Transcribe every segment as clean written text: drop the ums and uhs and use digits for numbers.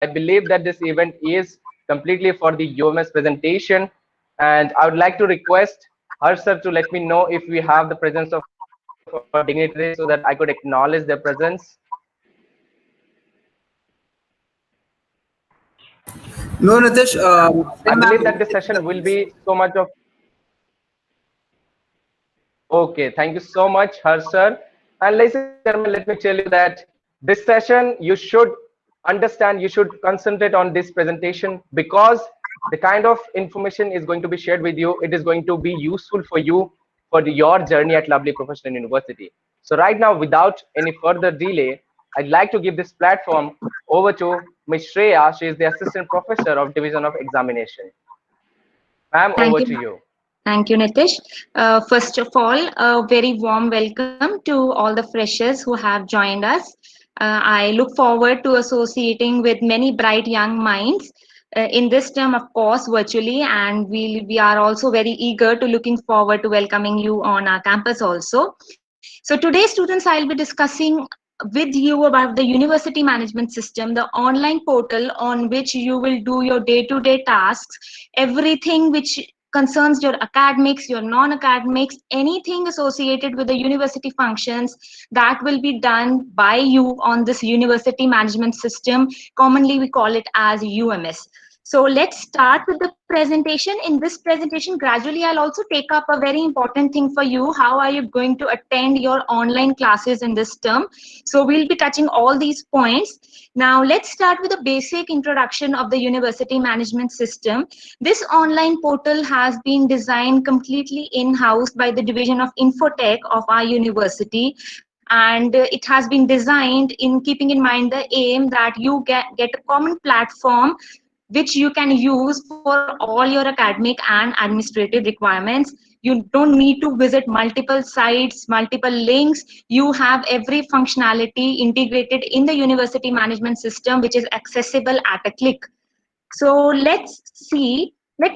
I believe that this event is completely for the UMS presentation, and I would like to request her sir to let me know if we have the presence of dignitaries so that I could acknowledge their presence. No, Nitish, I send believe back. that this session will be so much of okay. Thank you so much, her sir. And ladies and gentlemen, let me tell you that this session you should understand, you should concentrate on this presentation because the kind of information is going to be shared with you. It is going to be useful for you for your journey at Lovely Professional University. So right now, without any further delay, I'd like to give this platform over to Ms. Shreya. She is the Assistant Professor of Division of Examination. Ma'am, Thank over you. to you. Thank you, Nitish. First of all, a very warm welcome to all the freshers who have joined us. I look forward to associating with many bright young minds in this term, of course, virtually, and we are also very eager to looking forward to welcoming you on our campus also. So today, students, I'll be discussing with you about the university management system, the online portal on which you will do your day-to-day tasks, everything which concerns your academics, your non-academics, anything associated with the university functions that will be done by you on this university management system. Commonly, we call it as UMS. So let's start with the presentation. In this presentation, gradually I'll also take up a very important thing for you. How are you going to attend your online classes in this term? So we'll be touching all these points. Now let's start with a basic introduction of the university management system. This online portal has been designed completely in-house by the division of Infotech of our university, and it has been designed in keeping in mind the aim that you get a common platform which you can use for all your academic and administrative requirements. You don't need to visit multiple sites, multiple links. You have every functionality integrated in the university management system, which is accessible at a click. So let's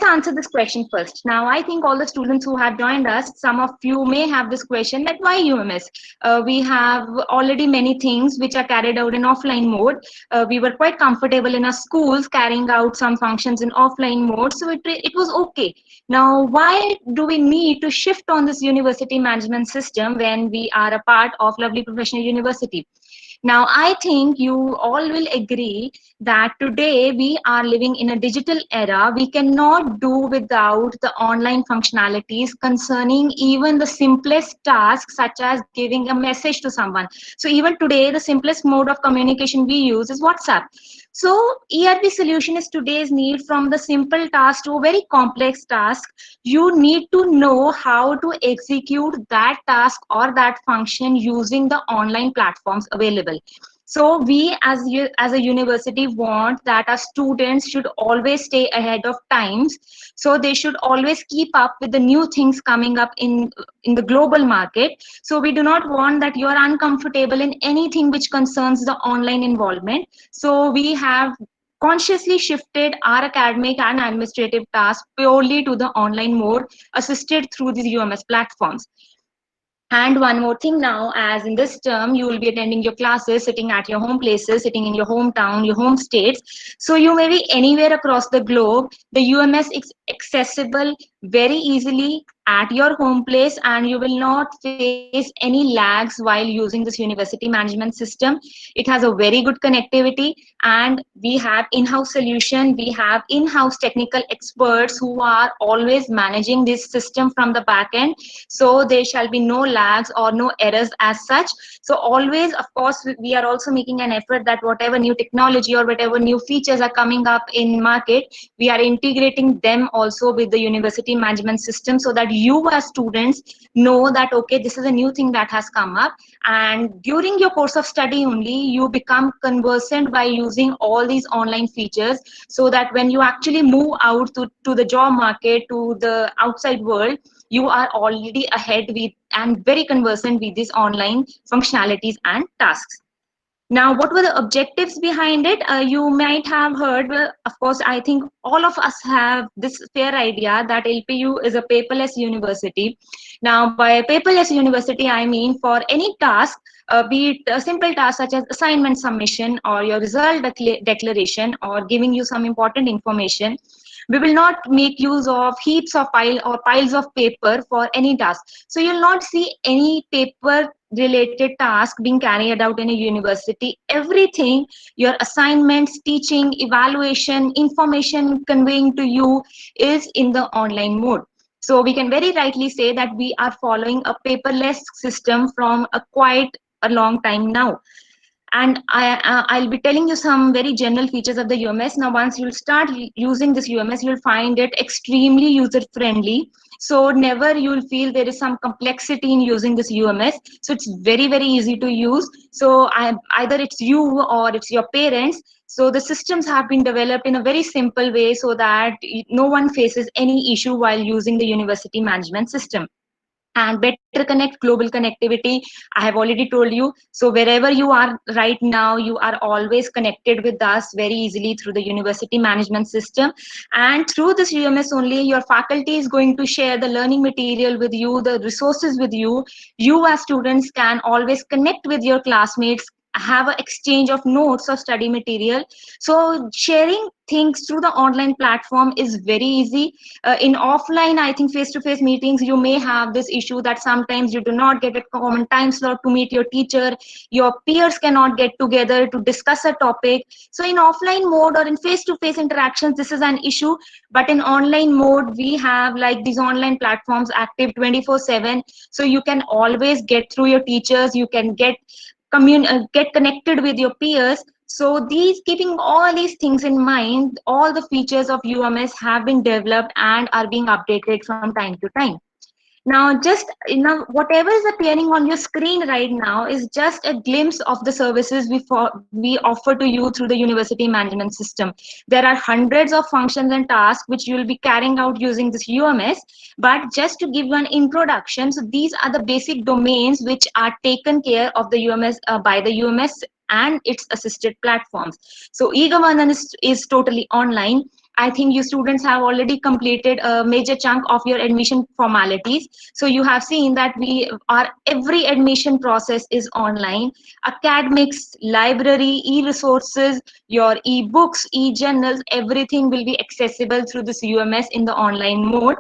answer this question first. Now, I think all the students who have joined us, some of you may have this question that why UMS? We have already many things which are carried out in offline mode. We were quite comfortable in our schools carrying out some functions in offline mode, so it was okay. Now, why do we need to shift on this university management system when we are a part of Lovely Professional University? Now, I think you all will agree that today we are living in a digital era. We cannot do without the online functionalities concerning even the simplest tasks, such as giving a message to someone. So even today, the simplest mode of communication we use is WhatsApp. So ERP solution is today's need. From the simple task to a very complex task, you need to know how to execute that task or that function using the online platforms available. So we as a university want that our students should always stay ahead of times. So they should always keep up with the new things coming up in the global market. So we do not want that you are uncomfortable in anything which concerns the online involvement. So we have consciously shifted our academic and administrative tasks purely to the online mode, assisted through these UMS platforms. And one more thing now, as in this term, you will be attending your classes, sitting at your home places, sitting in your hometown, your home states. So you may be anywhere across the globe. The UMS is accessible very easily at your home place, and you will not face any lags while using this university management system. It has a very good connectivity, and we have in-house solution. We have in-house technical experts who are always managing this system from the back end, so there shall be no lags or no errors as such. So always, of course, we are also making an effort that whatever new technology or whatever new features are coming up in market, we are integrating them also with the university management system, so that you as students know that okay, this is a new thing that has come up, and during your course of study only you become conversant by using all these online features, so that when you actually move out to the job market, to the outside world, you are already ahead with and very conversant with these online functionalities and tasks. Now, what were the objectives behind it? You might have heard, well, of course, I think all of us have this fair idea that LPU is a paperless university. Now, by paperless university, I mean for any task, be it a simple task such as assignment submission or your result declaration or giving you some important information. We will not make use of heaps of piles of paper for any task. So you'll not see any paper related task being carried out in a university. Everything, your assignments, teaching, evaluation, information conveying to you is in the online mode. So we can very rightly say that we are following a paperless system from a quite a long time now. And I'll be telling you some very general features of the UMS. Now, once you'll start using this UMS, you'll find it extremely user friendly. So never you'll feel there is some complexity in using this UMS. So it's very, very easy to use. So either it's you or it's your parents. So the systems have been developed in a very simple way so that no one faces any issue while using the university management system. And better connect, global connectivity, I have already told you. So wherever you are right now, you are always connected with us very easily through the university management system. And through this UMS only, your faculty is going to share the learning material with you, the resources with you. You as students can always connect with your classmates, have an exchange of notes or study material. So sharing things through the online platform is very easy. In offline, I think face-to-face meetings, you may have this issue that sometimes you do not get a common time slot to meet your teacher, your peers cannot get together to discuss a topic. So in offline mode or in face-to-face interactions, this is an issue. But in online mode, we have like these online platforms active 24/7. So you can always get through your teachers, you can get connected with your peers. So these, keeping all these things in mind, all the features of UMS have been developed and are being updated from time to time. Now, just whatever is appearing on your screen right now is just a glimpse of the services we offer to you through the university management system. There are hundreds of functions and tasks which you will be carrying out using this UMS. But just to give you an introduction, so these are the basic domains which are taken care of the UMS by the UMS and its assisted platforms. So e-governance is totally online. I think you students have already completed a major chunk of your admission formalities. So you have seen that every admission process is online. Academics, library, e-resources, your e-books, e-journals, everything will be accessible through this UMS in the online mode.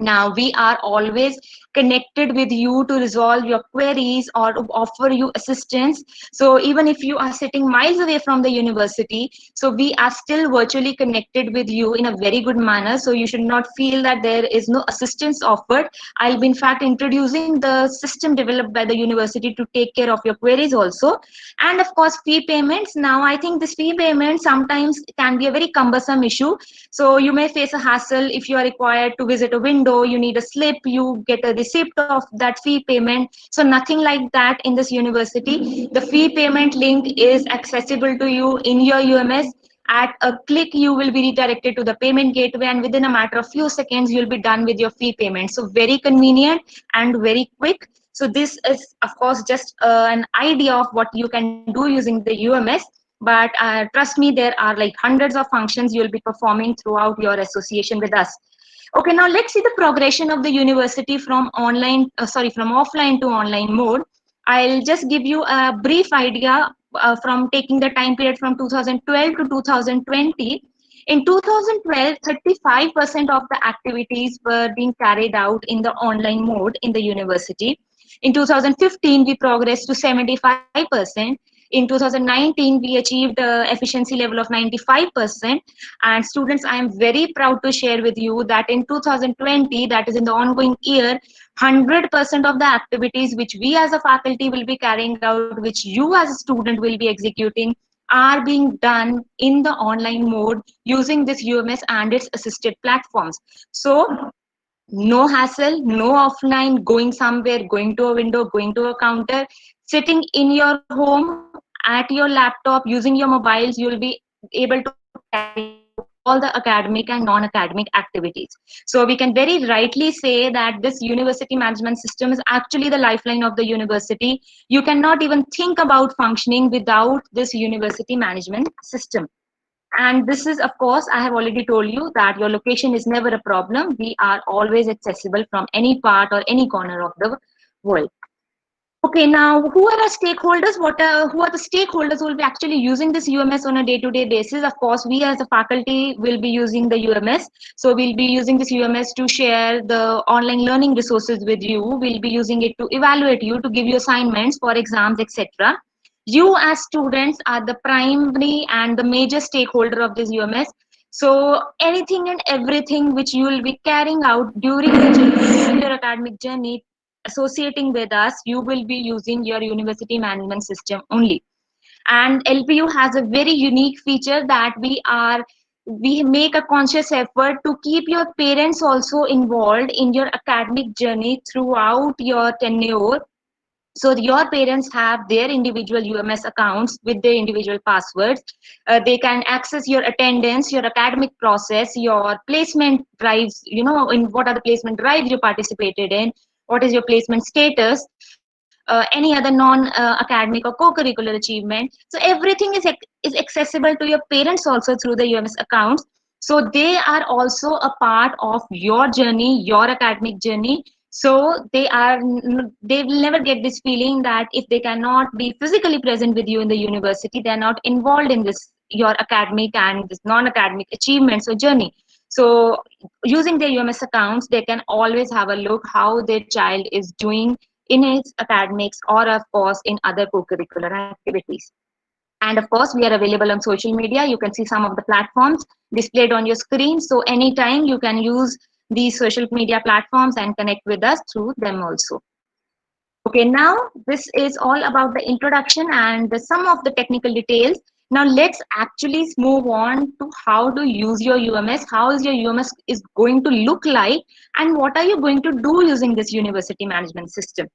Now, we are always connected with you to resolve your queries or to offer you assistance. So even if you are sitting miles away from the university, so we are still virtually connected with you in a very good manner. So you should not feel that there is no assistance offered. I'll be in fact introducing the system developed by the university to take care of your queries also. And of course, fee payments. Now, I think this fee payment sometimes can be a very cumbersome issue. So you may face a hassle if you are required to visit a window, you need a slip, you get a receipt of that fee payment. So nothing like that in this university. The fee payment link is accessible to you in your UMS. At a click, you will be redirected to the payment gateway, and within a matter of few seconds, you'll be done with your fee payment. So very convenient and very quick. So this is, of course, just an idea of what you can do using the UMS. But trust me, there are like hundreds of functions you'll be performing throughout your association with us. Okay, now let's see the progression of the university from from offline to online mode. I'll just give you a brief idea from taking the time period from 2012 to 2020. In 2012, 35% of the activities were being carried out in the online mode in the university. In 2015, we progressed to 75%. In 2019, we achieved efficiency level of 95%. And students, I am very proud to share with you that in 2020, that is in the ongoing year, 100% of the activities which we as a faculty will be carrying out, which you as a student will be executing, are being done in the online mode using this UMS and its assisted platforms. So no hassle, no offline, going somewhere, going to a window, going to a counter, sitting in your home at your laptop using your mobiles, you'll be able to carry out all the academic and non-academic activities. So we can very rightly say that this university management system is actually the lifeline of the university. You cannot even think about functioning without this university management system. And this is, of course, I have already told you that your location is never a problem. We are always accessible from any part or any corner of the world. Okay, now who are our stakeholders? Who are the stakeholders who will be actually using this UMS on a day-to-day basis? Of course, we as a faculty will be using the UMS. So we'll be using this UMS to share the online learning resources with you. We'll be using it to evaluate you, to give you assignments for exams, etc. You as students are the primary and the major stakeholder of this UMS. So anything and everything which you will be carrying out during your academic journey associating with us, you will be using your university management system only. And LPU has a very unique feature that we make a conscious effort to keep your parents also involved in your academic journey throughout your tenure. So your parents have their individual UMS accounts with their individual passwords. They can access your attendance, your academic process, your placement drives, in what are the placement drives you participated in, what is your placement status, any other non-academic or co-curricular achievement. So everything is accessible to your parents also through the UMS accounts. So they are also a part of your journey, your academic journey. So they will never get this feeling that if they cannot be physically present with you in the university, they are not involved in this your academic and this non-academic achievements or journey. So using their UMS accounts, they can always have a look how their child is doing in its academics or of course in other co-curricular activities. And of course, we are available on social media. You can see some of the platforms displayed on your screen. So anytime you can use these social media platforms and connect with us through them also. Okay, now this is all about the introduction and some of the technical details. Now let's actually move on to how to use your UMS, how is your UMS is going to look like, and what are you going to do using this university management system.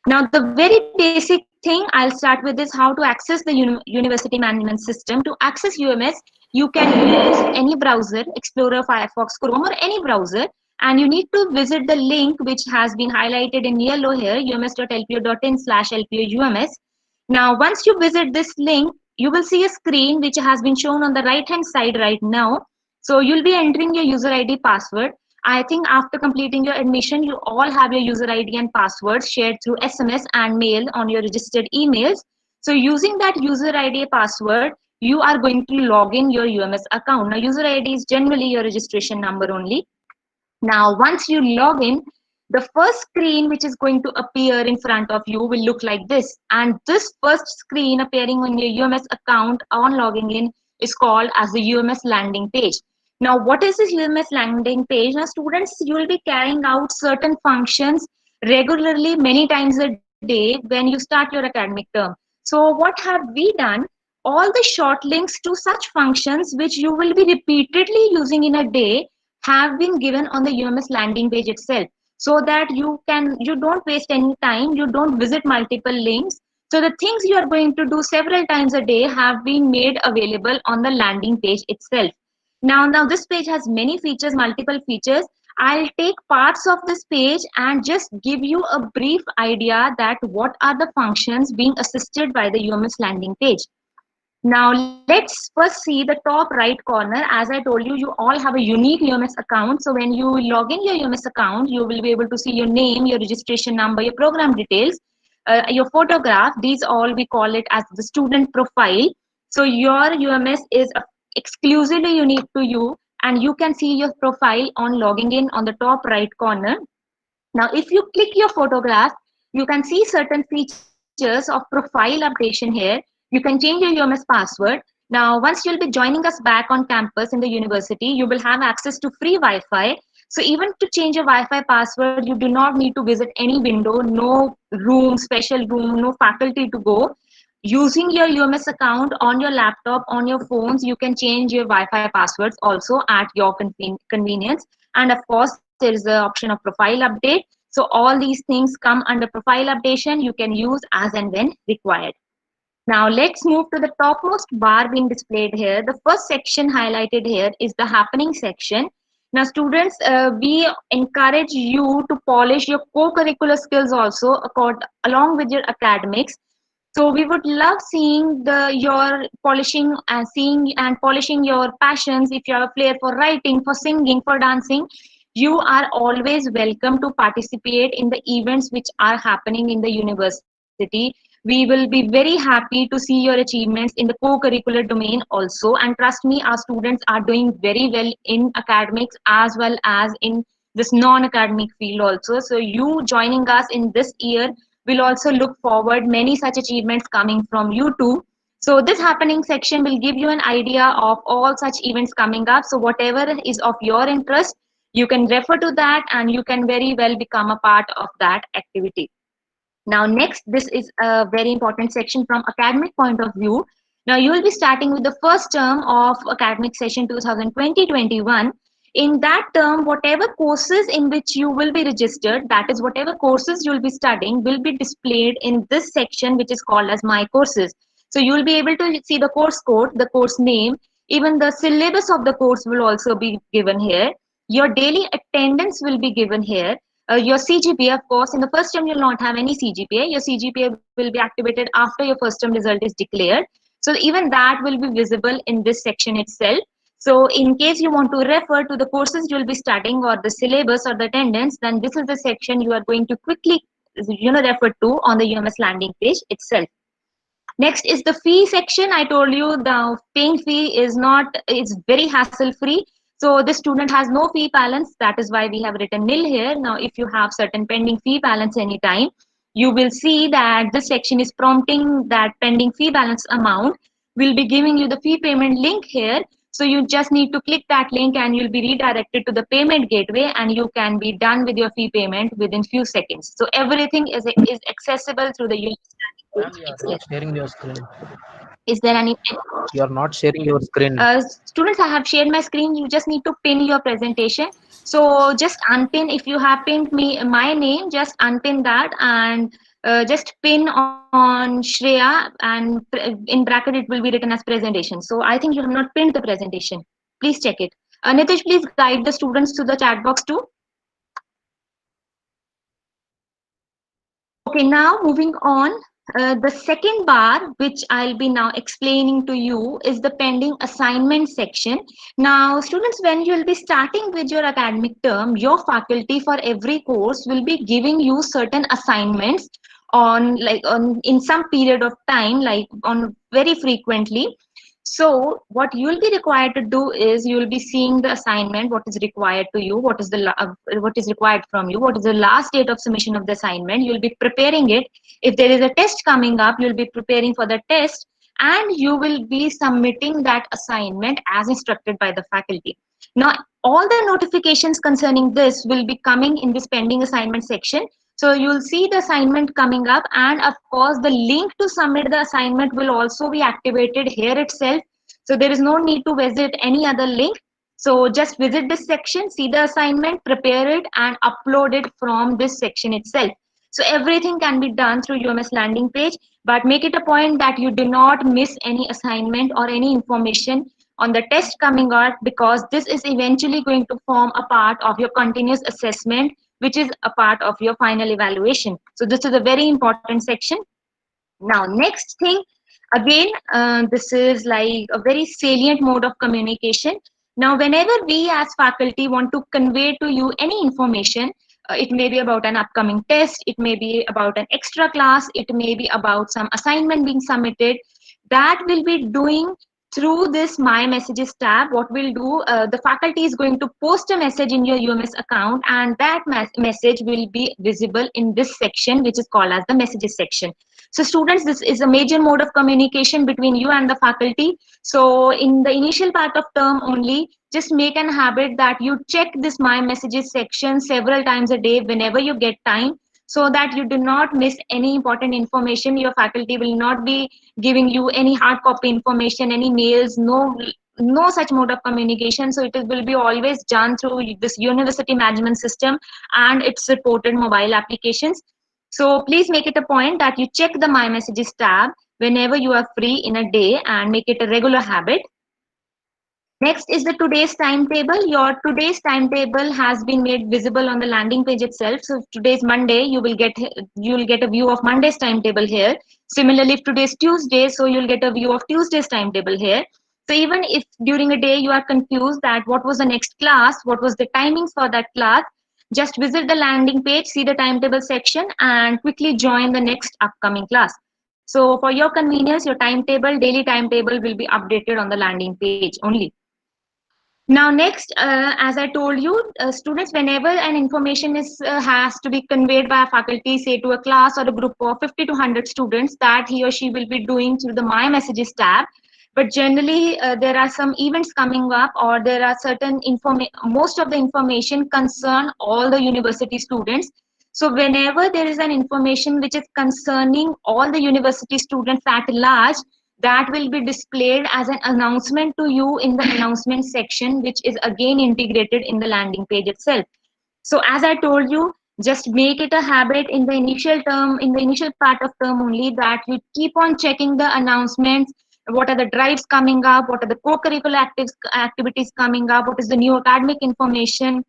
Now, the very basic thing I'll start with is how to access the university management system. To access UMS, you can use any browser, Explorer, Firefox, Chrome, or any browser, and you need to visit the link which has been highlighted in yellow here, ums.lpu.in/lpums. Now, once you visit this link, you will see a screen which has been shown on the right hand side right now. So you'll be entering your user ID password. I think after completing your admission, you all have your user ID and passwords shared through SMS and mail on your registered emails. So using that user ID password, you are going to log in your UMS account. Now user ID is generally your registration number only. Now once you log in, the first screen which is going to appear in front of you will look like this. And this first screen appearing on your UMS account on logging in is called as the UMS landing page. Now, what is this UMS landing page? Now, students, you will be carrying out certain functions regularly many times a day when you start your academic term. So, what have we done? All the short links to such functions which you will be repeatedly using in a day have been given on the UMS landing page itself, so that you don't waste any time, you don't visit multiple links. So the things you are going to do several times a day have been made available on the landing page itself. Now this page has many features, multiple features. I'll take parts of this page and just give you a brief idea that what are the functions being assisted by the UMS landing page. Now let's first see the top right corner. As I told you, you all have a unique UMS account. So when you log in your UMS account, you will be able to see your name, your registration number, your program details, your photograph. These all we call it as the student profile. So your UMS is exclusively unique to you, and you can see your profile on logging in on the top right corner. Now, if you click your photograph, you can see certain features of profile updation here. You can change your UMS password. Now, once you'll be joining us back on campus in the university, you will have access to free Wi-Fi. So even to change your Wi-Fi password, you do not need to visit any window, no room, special room, no faculty to go. Using your UMS account on your laptop, on your phones, you can change your Wi-Fi passwords also at your convenience. And of course, there is the option of profile update. So all these things come under profile updation. You can use as and when required. Now let's move to the topmost bar being displayed here. The first section highlighted here is the happening section. Now students, we encourage you to polish your co-curricular skills also along with your academics. So we would love seeing your polishing and seeing and polishing your passions. If you have a flair for writing, for singing, for dancing, you are always welcome to participate in the events which are happening in the university. University. We will be very happy to see your achievements in the co-curricular domain also. And trust me, our students are doing very well in academics as well as in this non-academic field also. So you joining us in this year will also look forward many such achievements coming from you too. So this happening section will give you an idea of all such events coming up. So whatever is of your interest, you can refer to that and you can very well become a part of that activity. Now, next, this is a very important section from academic point of view. Now, you will be starting with the first term of academic session 2020-21. In that term, whatever courses in which you will be registered, that is, whatever courses you will be studying, will be displayed in this section, which is called as My Courses. So, you will be able to see the course code, the course name, even the syllabus of the course will also be given here. Your daily attendance will be given here. Your CGPA, of course, in the first term, you'll not have any CGPA. Your CGPA will be activated after your first term result is declared. So even that will be visible in this section itself. So in case you want to refer to the courses you'll be studying or the syllabus or the attendance, then this is the section you are going to quickly refer to on the UMS landing page itself. Next is the fee section. I told you the paying fee is not, it's very hassle free. So the student has no fee balance. That is why we have written nil here. Now, if you have certain pending fee balance anytime, you will see that this section is prompting that pending fee balance amount. We'll be giving you the fee payment link here. So you just need to click that link and you'll be redirected to the payment gateway and you can be done with your fee payment within few seconds. So everything is accessible through the Ma'am, you are not sharing your screen. Is there any You are not sharing your screen. students? I have shared my screen. You just need to pin your presentation. So just unpin. If you have pinned my name, just unpin that and just pin on Shreya and in bracket it will be written as presentation. So I think you have not pinned the presentation. Please check it. Nitish, please guide the students to the chat box too. Okay, now moving on. The second bar, which I'll be now explaining to you, is the pending assignment section. Now, students, when you'll be starting with your academic term, your faculty for every course will be giving you certain assignments on in some period of time, like on very frequently. So what you'll be required to do is you'll be seeing the assignment, what is required to you, what is what is required from you, what is the last date of submission of the assignment. You'll be preparing it. If there is a test coming up, you'll be preparing for the test and you will be submitting that assignment as instructed by the faculty. Now, all the notifications concerning this will be coming in this pending assignment section. So you'll see the assignment coming up and of course the link to submit the assignment will also be activated here itself. So there is no need to visit any other link. So just visit this section, see the assignment, prepare it and upload it from this section itself. So everything can be done through UMS landing page, but make it a point that you do not miss any assignment or any information on the test coming out, because this is eventually going to form a part of your continuous assessment, which is a part of your final evaluation. So this is a very important section. Now, next thing, again, this is like a very salient mode of communication. Now, whenever we as faculty want to convey to you any information, it may be about an upcoming test, it may be about an extra class, it may be about some assignment being submitted, that will be doing through this My Messages tab. What we'll do, the faculty is going to post a message in your UMS account and that message will be visible in this section, which is called as the messages section. So students, this is a major mode of communication between you and the faculty. So in the initial part of term only, just make an habit that you check this My Messages section several times a day whenever you get time, so that you do not miss any important information. Your faculty will not be giving you any hard copy information, any mails, no such mode of communication. So it will be always done through this university management system and its supported mobile applications. So please make it a point that you check the My Messages tab whenever you are free in a day and make it a regular habit. Next is the today's timetable. Your today's timetable has been made visible on the landing page itself. So if today's Monday, you will get a view of Monday's timetable here. Similarly, if today's Tuesday, so you'll get a view of Tuesday's timetable here. So even if during a day you are confused that what was the next class, what was the timings for that class, just visit the landing page, see the timetable section, and quickly join the next upcoming class. So for your convenience, your timetable, daily timetable will be updated on the landing page only. Now next, as I told you, students, whenever an information is has to be conveyed by a faculty, say to a class or a group of 50 to 100 students, that he or she will be doing through the My Messages tab. But generally, there are some events coming up, or there are certain most of the information concern all the university students. So whenever there is an information which is concerning all the university students at large, that will be displayed as an announcement to you in the announcement section, which is again integrated in the landing page itself. So as I told you, just make it a habit in the initial term, in the initial part of term only, that you keep on checking the announcements. What are the drives coming up? What are the co-curricular activities coming up? What is the new academic information?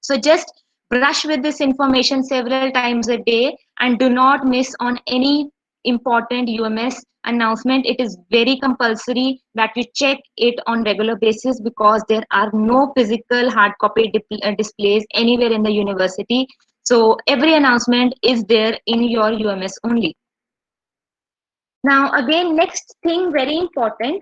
So just brush with this information several times a day, and do not miss on any important UMS announcement. It is very compulsory that you check it on regular basis, because there are no physical hard copy displays anywhere in the university. So every announcement is there in your UMS only. Now again, next thing very important,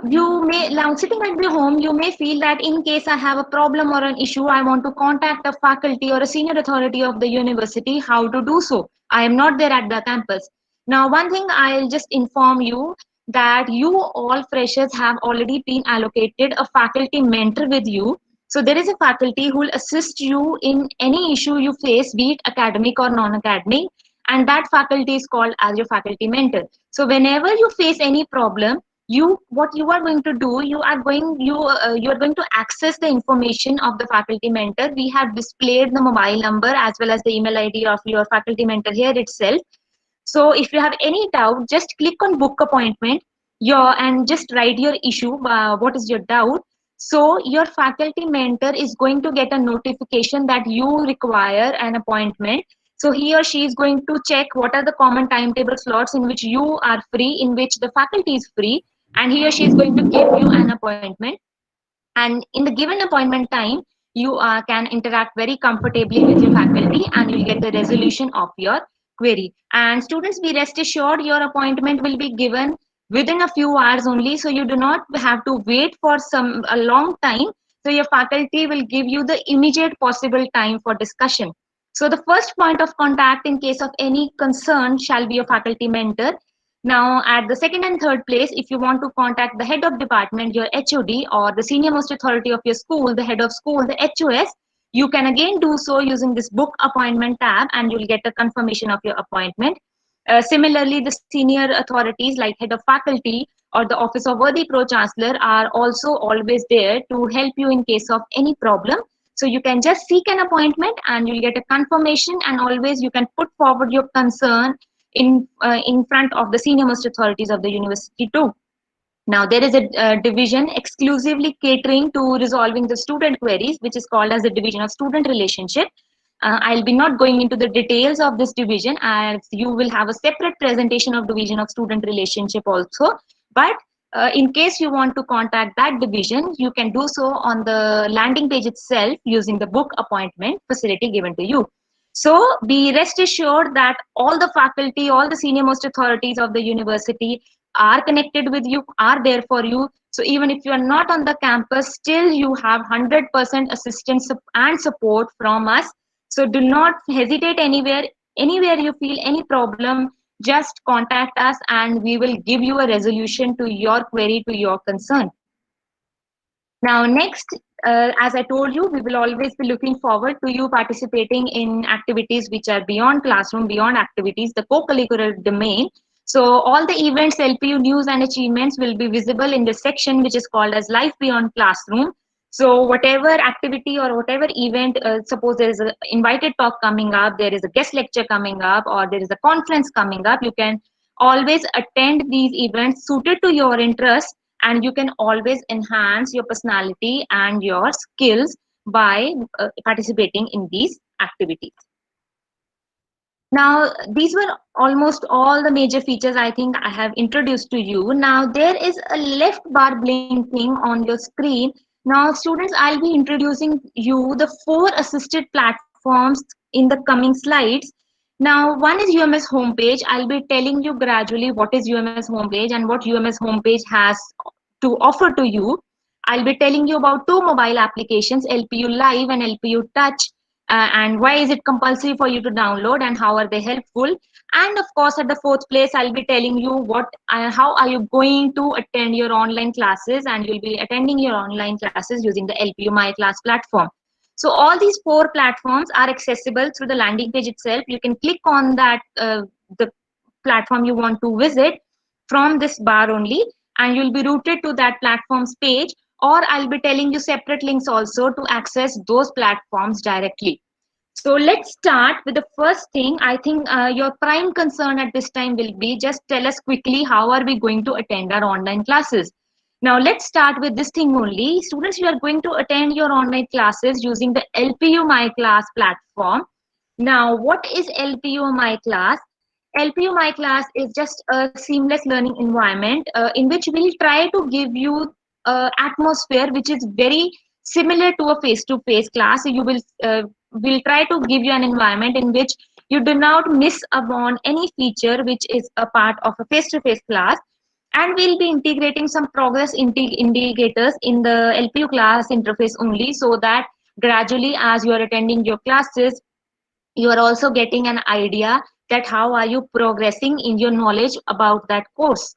you may, now sitting at the home, you may feel that in case I have a problem or an issue, I want to contact a faculty or a senior authority of the university. How to do so? I am not there at the campus. Now one thing I'll just inform you, that you all freshers have already been allocated a faculty mentor with you. So there is a faculty who will assist you in any issue you face, be it academic or non-academic, and that faculty is called as your faculty mentor. So whenever you face any problem, what you are going to do, you are going to access the information of the faculty mentor. We have displayed the mobile number as well as the email ID of your faculty mentor here itself. So if you have any doubt, just click on book appointment and just write your issue, what is your doubt. So your faculty mentor is going to get a notification that you require an appointment. So he or she is going to check what are the common timetable slots in which you are free, in which the faculty is free, and he or she is going to give you an appointment. And in the given appointment time, you can interact very comfortably with your faculty, and you'll get the resolution of your query. And students, be rest assured, your appointment will be given within a few hours only, so you do not have to wait for a long time. So your faculty will give you the immediate possible time for discussion. So the first point of contact in case of any concern shall be your faculty mentor. Now, at the second and third place, if you want to contact the head of department, your HOD, or the senior most authority of your school, the head of school, the HOS, you can again do so using this book appointment tab, and you'll get a confirmation of your appointment. Similarly, the senior authorities like head of faculty or the office of worthy pro-chancellor are also always there to help you in case of any problem. So you can just seek an appointment and you'll get a confirmation, and always you can put forward your concern in front of the senior most authorities of the university too. Now there is a division exclusively catering to resolving the student queries, which is called as the division of student relationship. I'll be not going into the details of this division, as you will have a separate presentation of division of student relationship also. But in case you want to contact that division, you can do so on the landing page itself using the book appointment facility given to you. So be rest assured that all the faculty, all the senior most authorities of the university are connected with you, are there for you. So even if you are not on the campus, still you have 100% assistance and support from us. So do not hesitate anywhere you feel any problem, just contact us and we will give you a resolution to your query, to your concern. Now next, as I told you, we will always be looking forward to you participating in activities which are beyond classroom, beyond activities, the co-curricular domain. So all the events, LPU news and achievements will be visible in the section which is called as Life Beyond Classroom. So whatever activity or whatever event, suppose there is an invited talk coming up, there is a guest lecture coming up, or there is a conference coming up, you can always attend these events suited to your interest, and you can always enhance your personality and your skills by participating in these activities. Now, these were almost all the major features I think I have introduced to you. Now, there is a left bar blinking on your screen. Now, students, I'll be introducing you the 4 assisted platforms in the coming slides. Now, one is UMS homepage. I'll be telling you gradually what is UMS homepage and what UMS homepage has to offer to you. I'll be telling you about 2 mobile applications, LPU Live and LPU Touch, and why is it compulsory for you to download and how are they helpful. And of course, at the 4th place, I'll be telling you how are you going to attend your online classes, and you'll be attending your online classes using the LPU My Class platform. So all these 4 platforms are accessible through the landing page itself. You can click on that the platform you want to visit from this bar only, and you'll be routed to that platform's page, or I'll be telling you separate links also to access those platforms directly. So let's start with the first thing. I think your prime concern at this time will be, just tell us quickly how are we going to attend our online classes. Now let's start with this thing only. Students, you are going to attend your online classes using the LPU My Class platform. Now, what is LPU My Class? LPU My Class is just a seamless learning environment in which we'll try to give you atmosphere which is very similar to a face-to-face class. You will try to give you an environment in which you do not miss upon any feature which is a part of a face-to-face class, and we'll be integrating some progress indicators in the LPU class interface only, so that gradually as you are attending your classes, you are also getting an idea that how are you progressing in your knowledge about that course.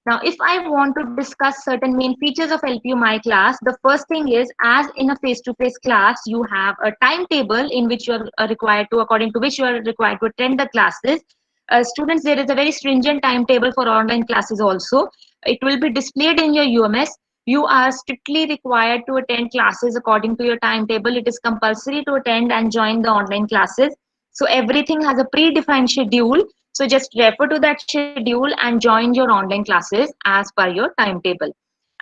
Now, if I want to discuss certain main features of LPU My Class, the first thing is, as in a face-to-face class, you have a timetable in which you are required to, according to which you are required to attend the classes. Students, there is a very stringent timetable for online classes also. It will be displayed in your UMS. You are strictly required to attend classes according to your timetable. It is compulsory to attend and join the online classes. So everything has a predefined schedule. So just refer to that schedule and join your online classes as per your timetable.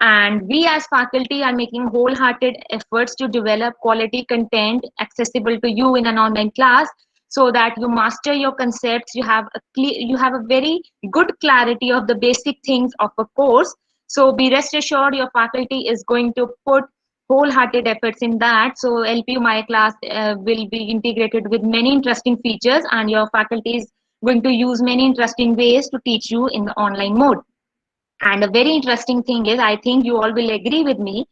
And we as faculty are making wholehearted efforts to develop quality content accessible to you in an online class, so that you master your concepts, you have a very good clarity of the basic things of a course. So be rest assured your faculty is going to put wholehearted efforts in that. So LPU My Class will be integrated with many interesting features, and your faculty is going to use many interesting ways to teach you in the online mode. And a very interesting thing is, I think you all will agree with me,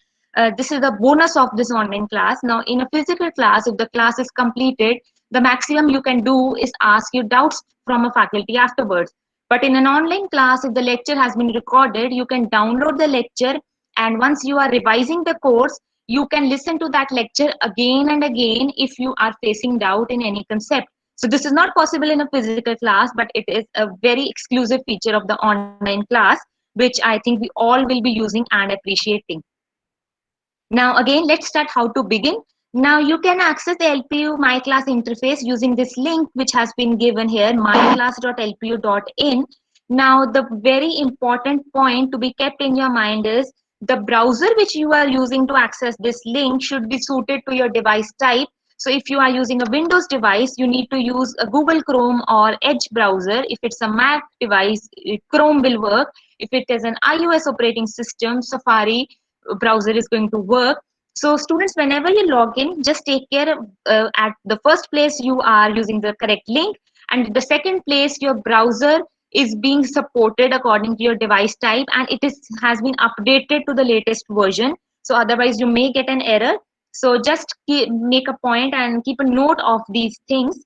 this is the bonus of this online class. Now, in a physical class, if the class is completed, the maximum you can do is ask your doubts from a faculty afterwards. But in an online class, if the lecture has been recorded, you can download the lecture, and once you are revising the course, you can listen to that lecture again and again if you are facing doubt in any concept. So this is not possible in a physical class, but it is a very exclusive feature of the online class, which I think we all will be using and appreciating. Now, again, let's start how to begin. Now, you can access the LPU My Class interface using this link which has been given here, myclass.lpu.in. Now, the very important point to be kept in your mind is the browser which you are using to access this link should be suited to your device type. So if you are using a Windows device, you need to use a Google Chrome or Edge browser. If it's a Mac device, Chrome will work. If it is an iOS operating system, Safari browser is going to work. So students, whenever you log in, just take care at the first place you are using the correct link, and the second place your browser is being supported according to your device type, and has been updated to the latest version. So otherwise you may get an error. So just make a point and keep a note of these things.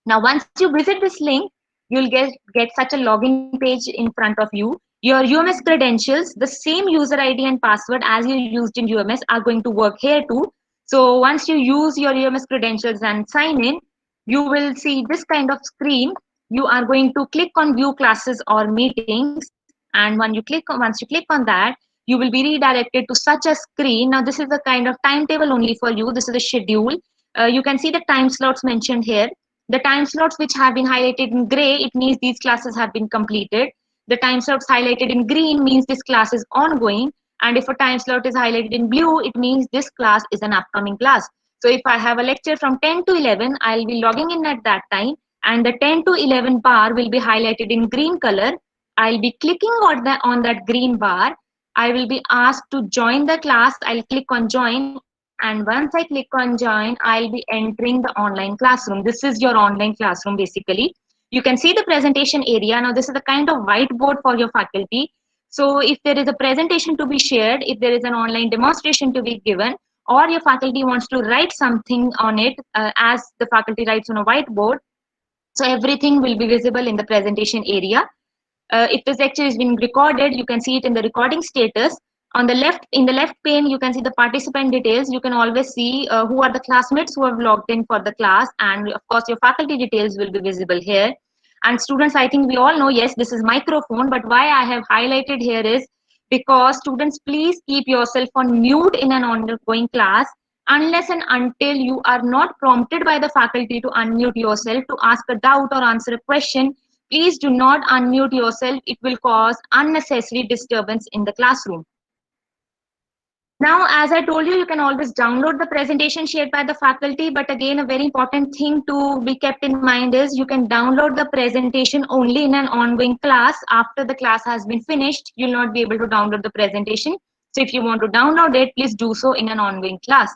Now, once you visit this link, you'll get such a login page in front of you. Your UMS credentials, the same user ID and password as you used in UMS, are going to work here too. So once you use your UMS credentials and sign in, you will see this kind of screen. You are going to click on view classes or meetings, and once you click on that, you will be redirected to such a screen. Now, this is the kind of timetable only for you. This is a schedule. You can see the time slots mentioned here. The time slots which have been highlighted in gray, it means these classes have been completed. The time slots highlighted in green means this class is ongoing. And if a time slot is highlighted in blue, it means this class is an upcoming class. So if I have a lecture from 10 to 11, I'll be logging in at that time, and the 10 to 11 bar will be highlighted in green color. I'll be clicking on that green bar. I will be asked to join the class. I'll click on join, and once I click on join, I'll be entering the online classroom. This is your online classroom basically. You can see the presentation area. Now this is the kind of whiteboard for your faculty. So if there is a presentation to be shared, if there is an online demonstration to be given, or your faculty wants to write something on it, as the faculty writes on a whiteboard, so everything will be visible in the presentation area. If this lecture is being recorded, you can see it in the recording status. On the left, in the left pane, you can see the participant details. You can always see who are the classmates who have logged in for the class, and of course your faculty details will be visible here. And students, I think we all know, yes, this is microphone, but why I have highlighted here is because students, please keep yourself on mute in an ongoing class unless and until you are not prompted by the faculty to unmute yourself to ask a doubt or answer a question. Please do not unmute yourself. It will cause unnecessary disturbance in the classroom. Now, as I told you, you can always download the presentation shared by the faculty. But again, a very important thing to be kept in mind is you can download the presentation only in an ongoing class. After the class has been finished, you'll not be able to download the presentation. So if you want to download it, please do so in an ongoing class.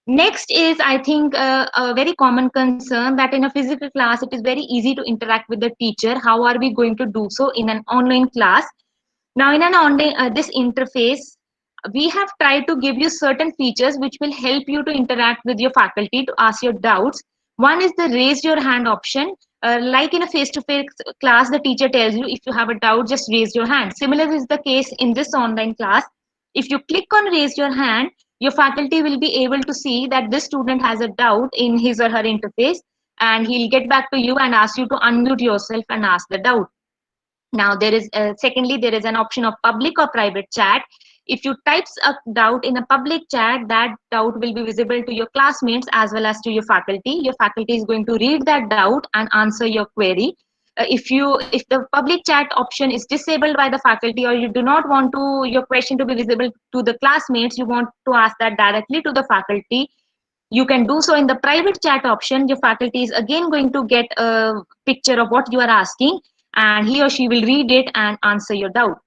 Next is, I think, a very common concern that in a physical class, it is very easy to interact with the teacher. How are we going to do so in an online class? Now, in an online, this interface, we have tried to give you certain features which will help you to interact with your faculty to ask your doubts. One is the raise your hand option. Like in a face-to-face class, the teacher tells you if you have a doubt, just raise your hand. Similar is the case in this online class. If you click on raise your hand, your faculty will be able to see that this student has a doubt in his or her interface, and he'll get back to you and ask you to unmute yourself and ask the doubt. Now there is secondly, there is an option of public or private chat. If you type a doubt in a public chat, that doubt will be visible to your classmates as well as to your faculty. Your faculty is going to read that doubt and answer your query. If the public chat option is disabled by the faculty, or you do not want to your question to be visible to the classmates, you want to ask that directly to the faculty, you can do so in the private chat option. Your faculty is again going to get a picture of what you are asking, and he or she will read it and answer your doubt.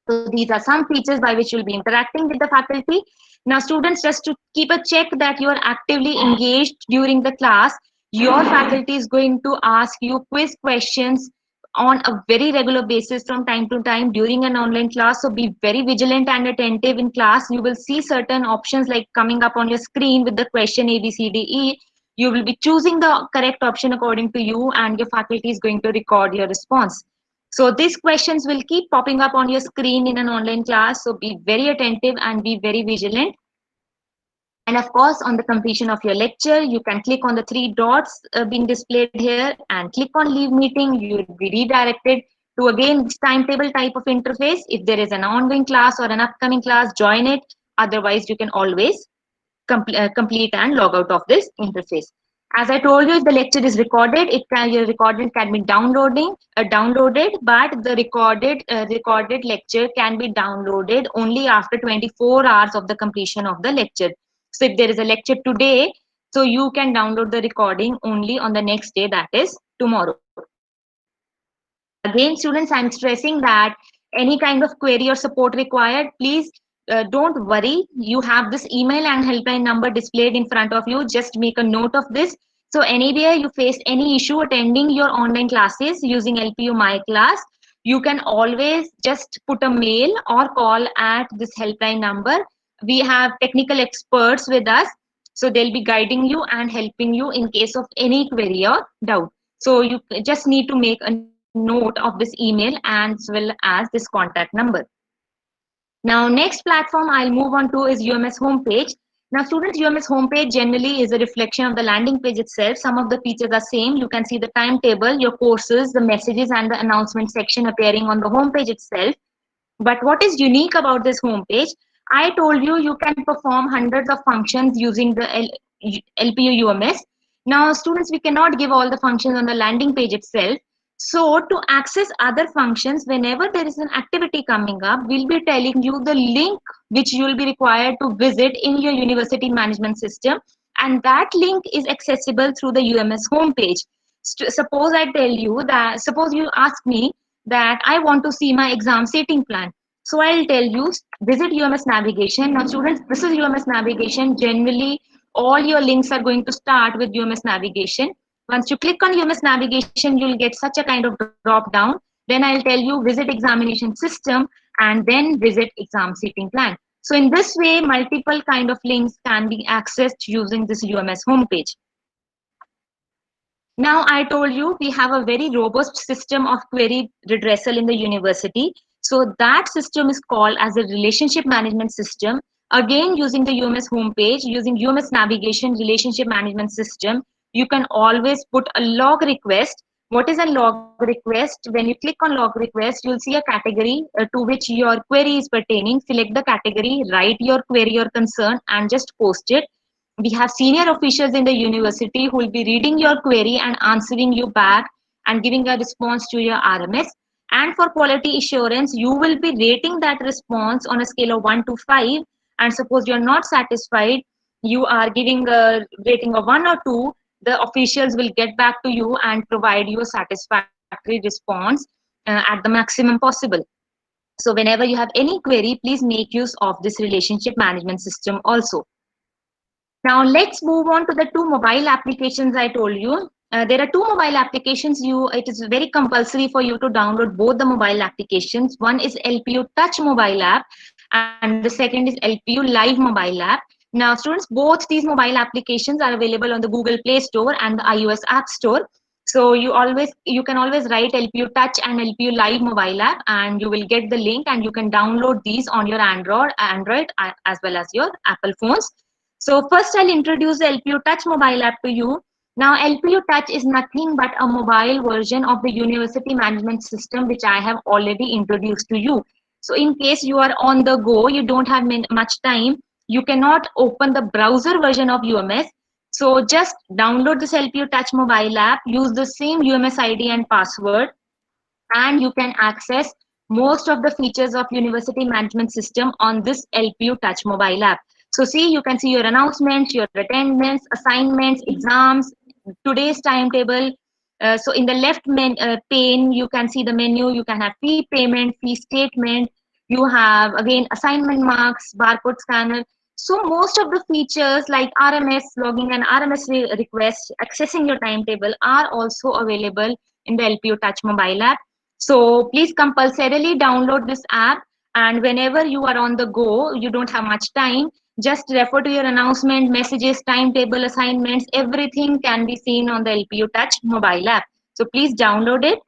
So these are some features by which you'll be interacting with the faculty. Now students, just to keep a check that you are actively engaged during the class, your faculty is going to ask you quiz questions on a very regular basis from time to time during an online class. So be very vigilant and attentive in class. You will see certain options like coming up on your screen with the question A, B, C, D, E. You will be choosing the correct option according to you, and your faculty is going to record your response. So these questions will keep popping up on your screen in an online class. So be very attentive and be very vigilant. And of course, on the completion of your lecture, you can click on the three dots being displayed here and click on leave meeting. You will be redirected to again this timetable type of interface. If there is an ongoing class or an upcoming class, join it. Otherwise, you can always complete and log out of this interface. As I told you, if the lecture is recorded, your recording can be downloaded, but the recorded lecture can be downloaded only after 24 hours of the completion of the lecture. So if there is a lecture today, so you can download the recording only on the next day, that is tomorrow. Again, students, I'm stressing that any kind of query or support required, please don't worry. You have this email and helpline number displayed in front of you. Just make a note of this. So anywhere you face any issue attending your online classes using LPU My Class, you can always just put a mail or call at this helpline number. We have technical experts with us, so they'll be guiding you and helping you in case of any query or doubt. So you just need to make a note of this email as well as this contact number. Now, next platform I'll move on to is UMS homepage. Now, students, UMS homepage generally is a reflection of the landing page itself. Some of the features are same. You can see the timetable, your courses, the messages, and the announcement section appearing on the homepage itself. But what is unique about this homepage? I told you you can perform hundreds of functions using the LPU UMS. Now, students, we cannot give all the functions on the landing page itself. So to access other functions, whenever there is an activity coming up, we'll be telling you the link which you will be required to visit in your university management system. And that link is accessible through the UMS homepage. Suppose I tell you that, suppose you ask me that I want to see my exam seating plan. So I'll tell you, visit UMS navigation. Now students, this is UMS navigation. Generally, all your links are going to start with UMS navigation. Once you click on UMS navigation, you'll get such a kind of drop down. Then I'll tell you visit examination system and then visit exam seating plan. So in this way, multiple kind of links can be accessed using this UMS homepage. Now, I told you we have a very robust system of query redressal in the university. So that system is called as a relationship management system. Again, using the UMS homepage, using UMS navigation relationship management system, you can always put a log request. What is a log request? When you click on log request, you'll see a category to which your query is pertaining. Select the category, write your query or concern, and just post it. We have senior officials in the university who will be reading your query and answering you back and giving a response to your RMS. And for quality assurance, you will be rating that response on a scale of 1 to 5. And suppose you're not satisfied, you are giving a rating of 1 or 2, the officials will get back to you and provide you a satisfactory response at the maximum possible. So whenever you have any query, please make use of this relationship management system also. Now let's move on to the two mobile applications I told you. There are two mobile applications. It is very compulsory for you to download both the mobile applications. One is LPU Touch mobile app and the second is LPU Live mobile app. Now students, both these mobile applications are available on the Google Play Store and the iOS App Store. So you can always write LPU Touch and LPU Live mobile app and you will get the link and you can download these on your Android as well as your Apple phones. So first I'll introduce the LPU Touch mobile app to you. Now LPU Touch is nothing but a mobile version of the university management system which I have already introduced to you. So in case you are on the go, you don't have much time, you cannot open the browser version of UMS. So just download this LPU Touch mobile app, use the same UMS ID and password, and you can access most of the features of university management system on this LPU Touch mobile app. So see, you can see your announcements, your attendance, assignments, exams, today's timetable. So in the left pane, you can see the menu, you can have fee payment, fee statement, you have again assignment marks, barcode scanner. So most of the features like RMS, logging and RMS requests, accessing your timetable are also available in the LPU Touch mobile app. So please compulsorily download this app, and whenever you are on the go, you don't have much time, just refer to your announcement, messages, timetable, assignments, everything can be seen on the LPU Touch mobile app. So please download it.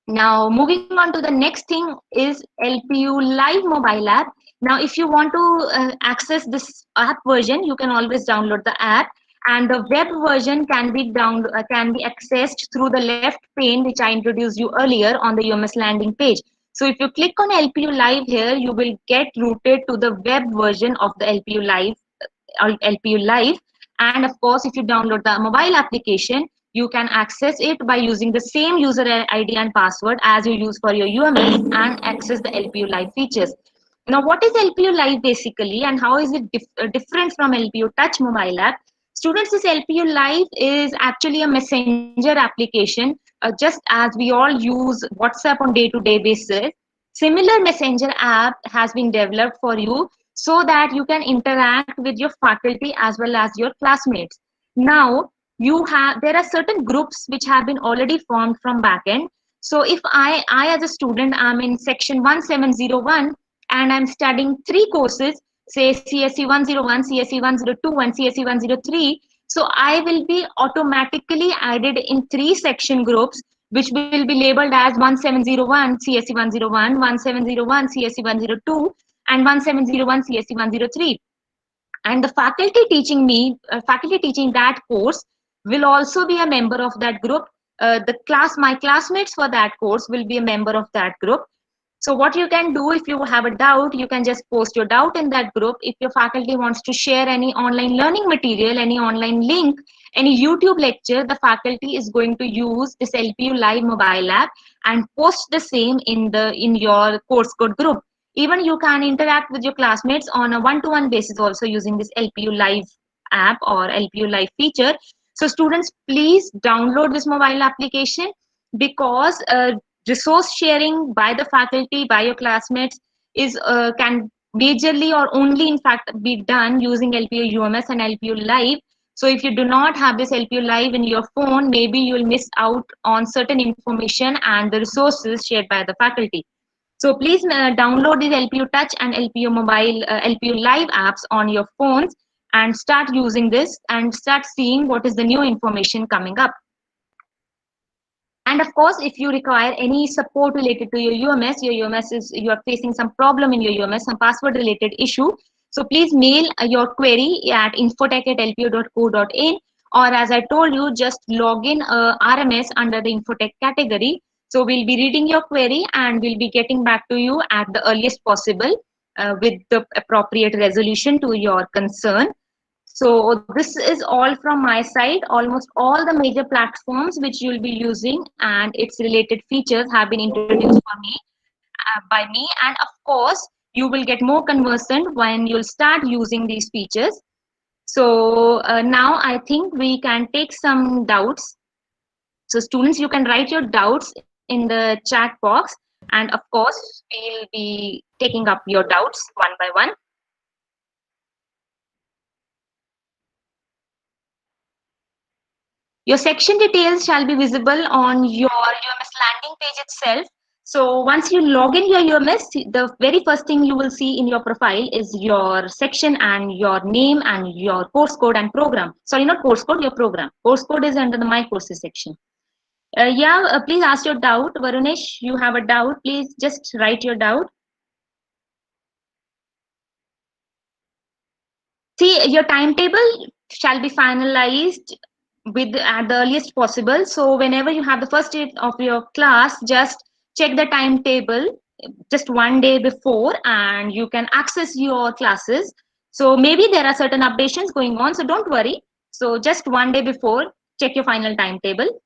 Now moving on to the next thing is LPU Live mobile app. Now if you want to access this app version, you can always download the app, and the web version can be accessed through the left pane which I introduced you earlier on the UMS landing page. So if you click on LPU Live here, you will get routed to the web version of the LPU Live. And of course, if you download the mobile application, you can access it by using the same user ID and password as you use for your UMS and access the LPU Live features. Now, what is LPU Live basically and how is it different from LPU Touch mobile app? Students, this LPU Live is actually a messenger application, just as we all use WhatsApp on day-to-day basis. Similar messenger app has been developed for you so that you can interact with your faculty as well as your classmates. Now, there are certain groups which have been already formed from backend. So if I as a student, I'm in section 1701 and I'm studying 3 courses, say CSE 101, CSE 102 and CSE 103. So I will be automatically added in 3 section groups which will be labeled as 1701 CSE 101, 1701 CSE 102 and 1701 CSE 103. And the faculty teaching that course will also be a member of that group. My classmates for that course will be a member of that group. So what you can do, if you have a doubt, you can just post your doubt in that group. If your faculty wants to share any online learning material, any online link, any YouTube lecture, the faculty is going to use this LPU Live mobile app and post the same in your course code group. Even you can interact with your classmates on a one-to-one basis also using this LPU Live app or LPU Live feature. So students, please download this mobile application because resource sharing by the faculty, by your classmates is can majorly or only in fact be done using LPU UMS and LPU Live. So if you do not have this LPU Live in your phone, maybe you will miss out on certain information and the resources shared by the faculty. So please download these LPU Touch and LPU Mobile, LPU Live apps on your phones and start using this and start seeing what is the new information coming up. And of course, if you require any support related to your UMS is, you are facing some problem in your UMS, some password related issue. So please mail your query at infotech@lpu.co.in, or as I told you, just log in RMS under the Infotech category. So we'll be reading your query and we'll be getting back to you at the earliest possible with the appropriate resolution to your concern. So this is all from my side. Almost all the major platforms which you'll be using and its related features have been introduced by me. And of course, you will get more conversant when you'll start using these features. So now I think we can take some doubts. So students, you can write your doubts in the chat box. And of course, we'll be taking up your doubts one by one. Your section details shall be visible on your UMS landing page itself. So once you log in your UMS, the very first thing you will see in your profile is your section and your name and your course code and program. Sorry, not course code, your program. Course code is under the My Courses section. Please ask your doubt. Varunesh, you have a doubt. Please just write your doubt. See, your timetable shall be finalized with at the earliest possible. So whenever you have the first day of your class, just check the timetable just one day before and you can access your classes. So maybe there are certain updations going on, so don't worry. So just one day before, check your final timetable.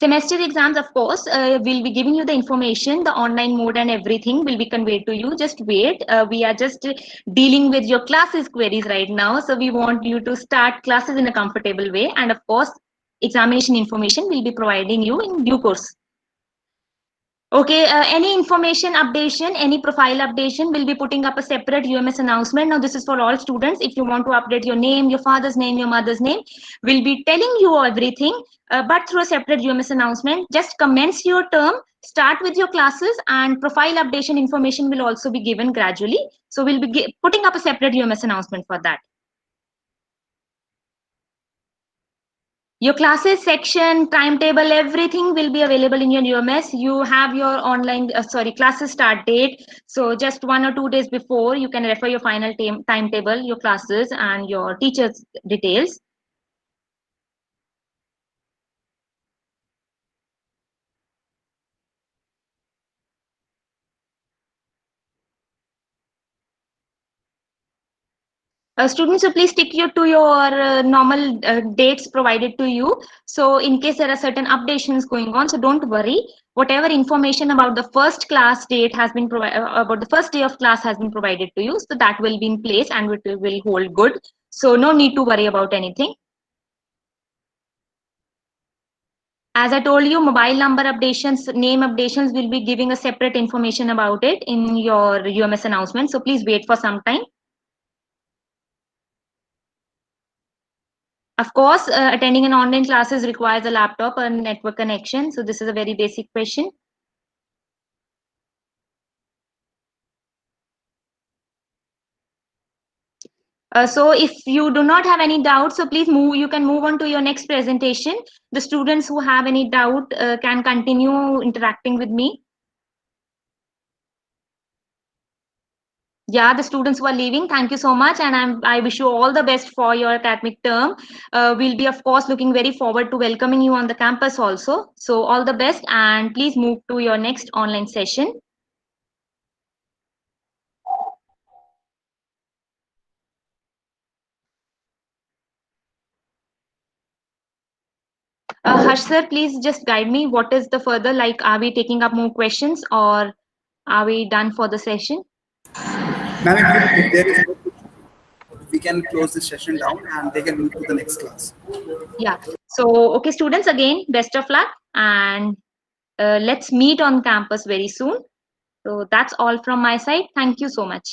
Semester exams, of course, will be giving you the information, the online mode and everything will be conveyed to you. Just wait. We are just dealing with your classes queries right now. So we want you to start classes in a comfortable way. And of course, examination information will be providing you in due course. Okay, any information updation, any profile updation, will be putting up a separate UMS announcement. Now, this is for all students. If you want to update your name, your father's name, your mother's name, we'll be telling you everything, but through a separate UMS announcement. Just commence your term, start with your classes, and profile updation information will also be given gradually. So we'll be putting up a separate UMS announcement for that. Your classes section, timetable, everything will be available in your UMS. You have your online, classes start date. So just 1 or 2 days before, you can refer your final timetable, your classes and your teachers' details. Students, so please stick to your normal dates provided to you. So in case there are certain updations going on, so don't worry. Whatever information about the first class date has been provided, about the first day of class has been provided to you. So that will be in place and it will hold good. So no need to worry about anything. As I told you, mobile number updations, name updations will be giving a separate information about it in your UMS announcement. So please wait for some time. Of course, attending an online classes requires a laptop and network connection. So this is a very basic question. So if you do not have any doubts, so please move. You can move on to your next presentation. The students who have any doubt can continue interacting with me. Yeah, the students who are leaving, thank you so much, and I wish you all the best for your academic term. We'll be, of course, looking very forward to welcoming you on the campus also. So all the best, and please move to your next online session. Harsh sir, please just guide me. What is the further? Like, are we taking up more questions or are we done for the session? Ma'am, if there is, we can close this session down and they can move to the next class. Yeah. So, okay, students, again, best of luck and let's meet on campus very soon. So that's all from my side. Thank you so much.